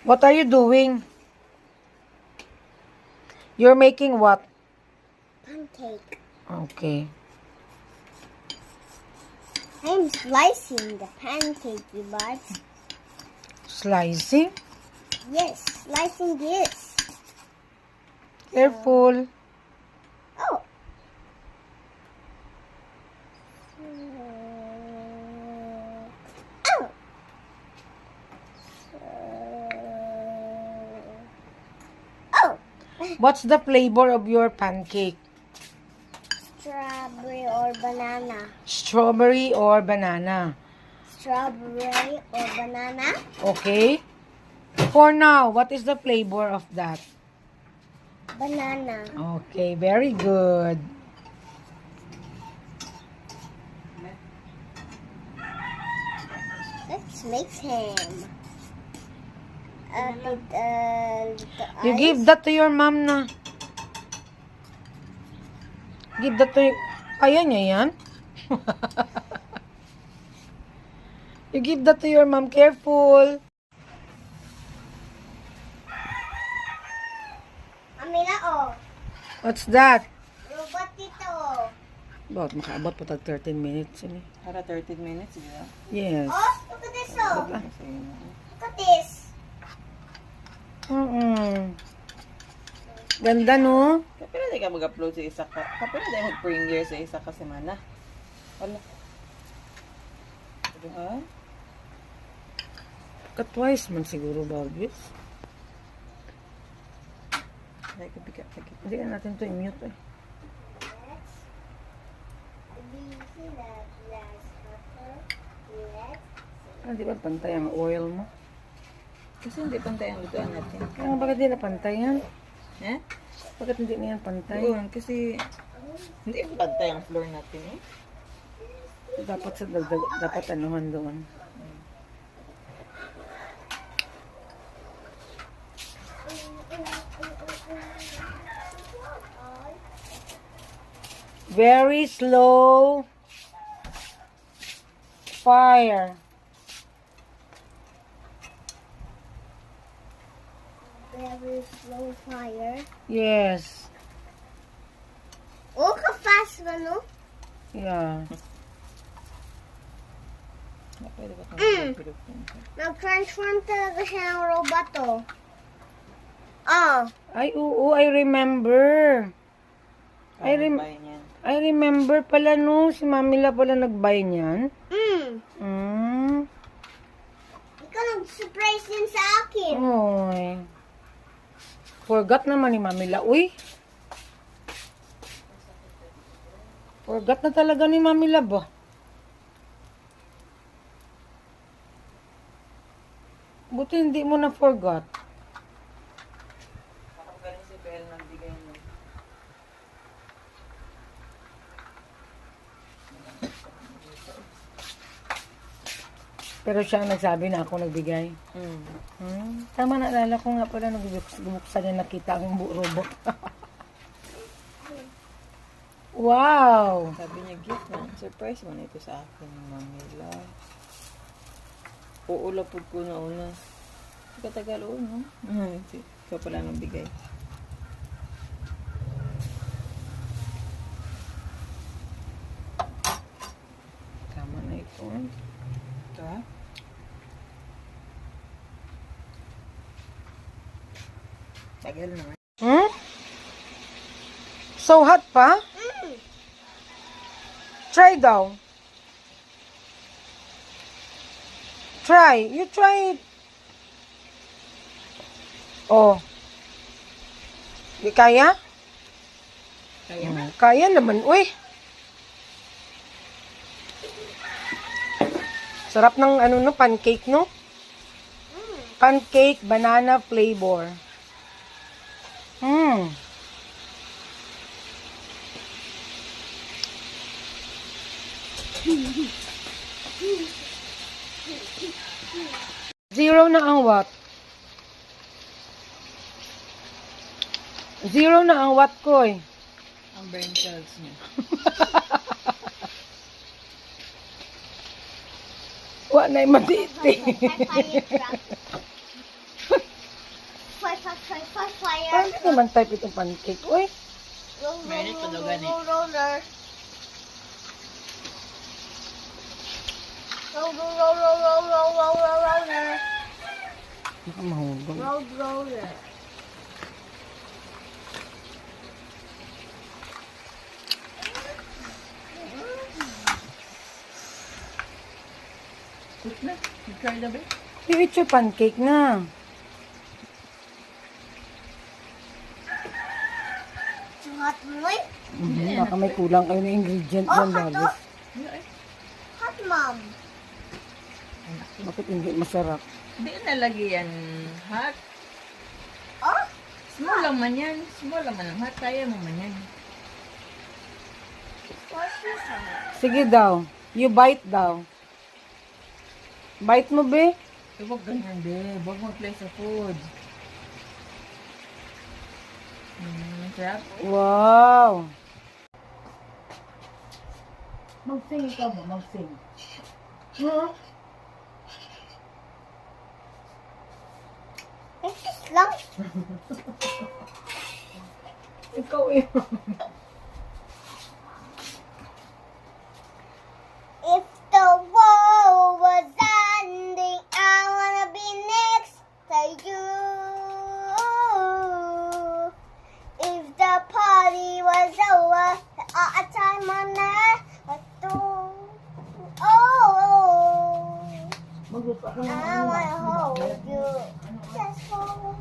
What are you doing? You're making what? Pancake. Okay. I'm slicing the pancake, you buds. Slicing? Yes, slicing this. Careful. Oh. Oh. Oh. What's the flavor of your pancake? Strawberry or banana. Strawberry or banana? Strawberry or banana. Okay. For now, what is the flavor of that? Banana. Okay, very good. Let's mix him. You give that to your mom na. Give that to your... Kaya niya yan? You give that to your mom. Careful. Amila, oh. What's that? Robot dito. About makaabot po tag 13 minutes. Ini. Para 30 minutes, di ba? Yes. Oh, look at this, oh. Kasi, Look at this. Ganda, no? kapila di ka mag-upload sa isa ka. Kapila di mag-premiere sa isa ka semana. Wala. Ha? Twice man siguro, Barbie. Ay, kabigat lagi. Hindi ka natin to i-mute eh. Ah, di ba pantay ang oil mo? Kasi hindi pantay ang lutuan natin. Ah, bakit di na pantay yan? Eh? Bakit hindi na yan pantay? Ayun, kasi hindi pantay ang floor natin eh. Dapat sa dapat anuhan doon. Very slow fire. Very slow fire. Yes. Oh, ka-fast ba, no? Yeah. Pwede ba Mm. itong Nag-transform talaga siya ng robot, oh. Oh. Ay, oo, I remember. I remember pala no, si Mamila pala nag-buy niyan. Mm. Ikaw nag-surprise yun sa akin. Oy. Forgot naman ni Mamila. Uy. Forgot na talaga ni Mamila ba? Buti hindi mo na forgot. Galing si Belle nagbigay mo. Pero siya ang nagsabi na ako nagbigay. Tama, naalala ko nga pala nagbubuksan niya nakita ang robot. Wow! Sabi niya, gift man. Surprise man ito sa akin, Mamila. Uulapod ko na una. Katagal o, no? Ikaw pala nang bigay. Tama na ito. Ito, ha? Tagal naman. Hmm? So hot pa? Try daw. Try. You try it. Oh. Di kaya? Kaya na. Kaya naman. Uy. Sarap ng ano no, pancake no? Pancake banana flavor. Zero na ang watt. Zero na ang watt ko eh. Ang brain cells niya. Wa na matiti. Fire. Paano naman type itong pancake? Uy, Mainit pa daw gani. Roller. Roller. baka mahulog. Roller. Wait na. Try na ba? You eat your pancake na. Hot boy? Baka may kulang kayo na ingredient Oh, dyan, hot Babis. Hot mom. Bakit hindi masarap? Hindi nalagyan hot. Oh? Small lang man yan. Small lang man ang hot. Kaya mo man yan. What's this one? Sige daw. You bite daw. Bite mo, be? Huwag ganyan, be. Huwag mag-play sa food. Sarap. Wow! Mag-sing ikaw ba? Mag-sing. Huh? This lang. Ikaw eh. If the world was ending, I wanna be next to you. If the party was over, all the time on that, oh, Magluto ako ng I wanna hold you. Just hold.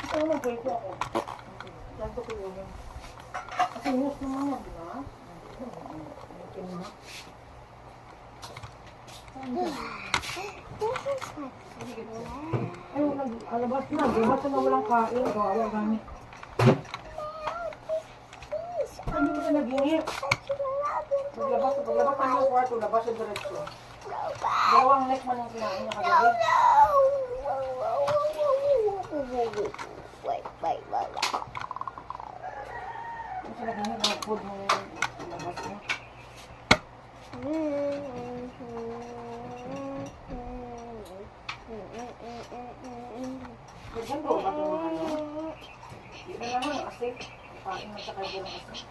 Ikaw na, pwede ako. Ganto ko yun. Kasi hus naman yan, di ba? Okay na. Ay, alabas na. Alabas na walang kain. Kawawa gamit. Hindi mo ka nag-iinip. Paglabas ka ng kwarto, labas sa diretsyo. Dalawang neck man ang kinain niya kagabi. Wait. Kung siya nag-iinip ng food mo, labas niya. Ganyan po, bago mo ano. Hindi na naman, asik. Kain mo sa kayo ng asik.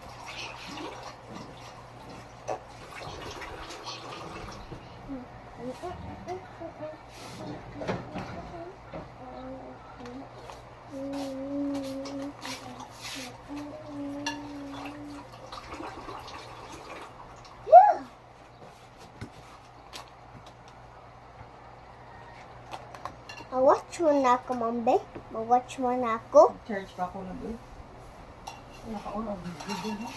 Mag-watch mo na ako, Mambe. Mag-watch mo na ako. Charge pa ako lang, be. Nakaon ang video mo.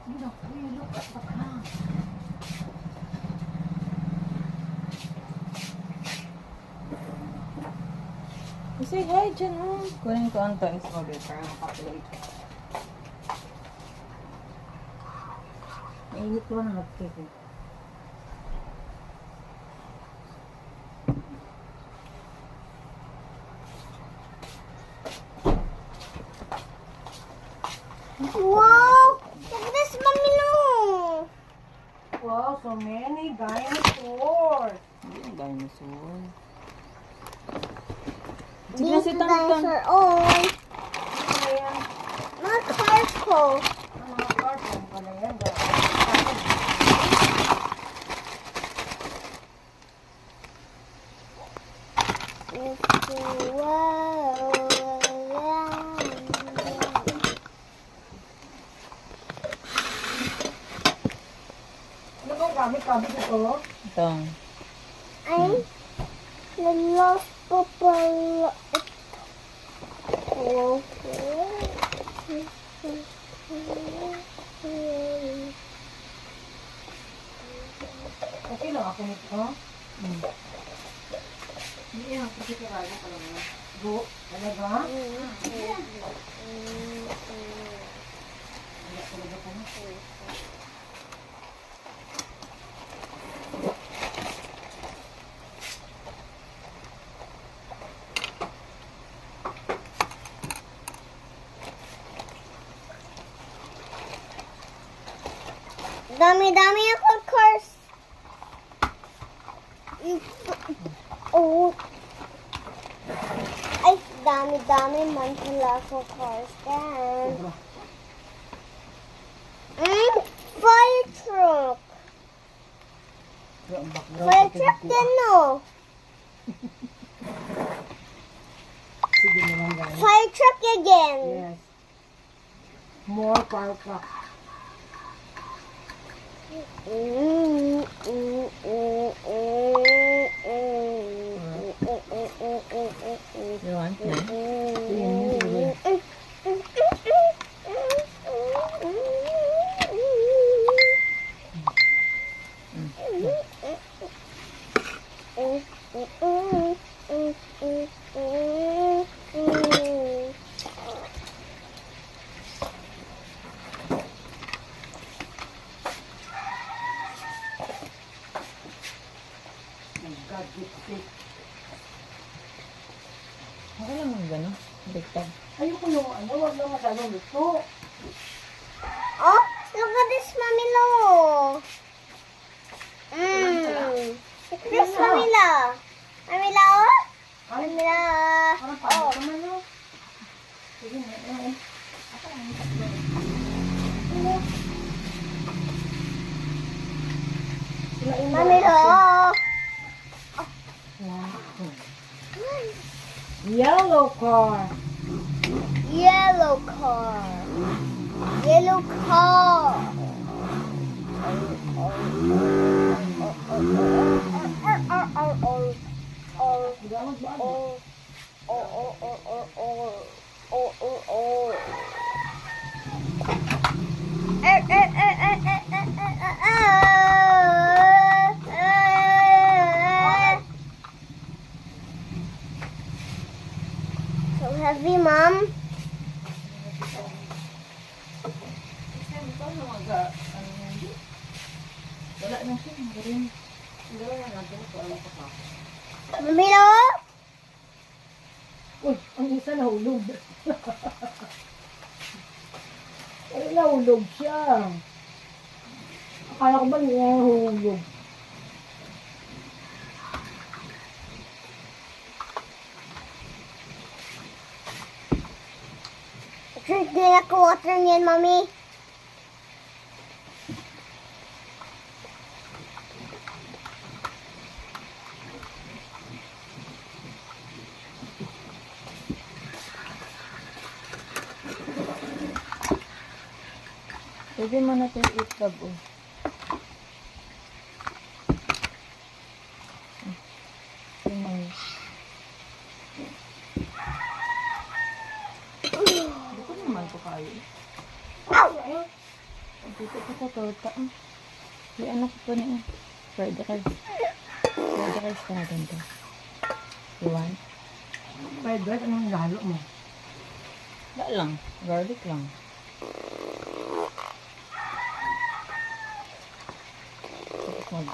Hindi na, look at the car. Say hi dyan, oh. Kunin ko ang tongs mo, be. Para makaplate. Mainit naman ang hotcake eh. Wow! Look at this, Mommy, no! Wow, so many dinosaurs. Hindi ang dinosaur. These si guys are all Ayan, not careful. ang mga cartoon pala yan. Ano bang gamit ito? Ito. I lost Papa. Okay lang ako nito. Hindi yan, kasi karaya ka lang. Go, talaga? Wala talaga pa na. Dami-dami akong cars. Oh. Ay, dami-dami man pala akong cars. Then, Sobra. fire truck. Yung background. Fire truck din, no? Sige naman guys. Fire truck again. Yes. More fire truck. You want na? God, get sick. Okay lang mag gano'n. Bigtag. Ayoko yung ano, wag lang masyadong luto. Oh, look at this, Mommy Lo. Look at this, Mommy Lo. Mommy Lo? Ay, Mommy Lo. parang paano naman yun? Sige na, Mommy Lo. Yellow car. Yellow car. Yellow car. So heavy, Mom. Wala na siya. Magaling. Mommy Lo? Uy, ang isa nahulog. Ay, nahulog siya. Akala ko ba yung nahulog? Drink din ako water niyan, Mommy. Pwede mo natin itlog. Oh. Yung mga... Hindi ko naman ko kayo. Dito ko sa torta. Yung anak ko niya. Fried rice. Fried rice ka natin to. You want? Fried rice, anong lalo mo? Wala lang. Garlic lang. Mag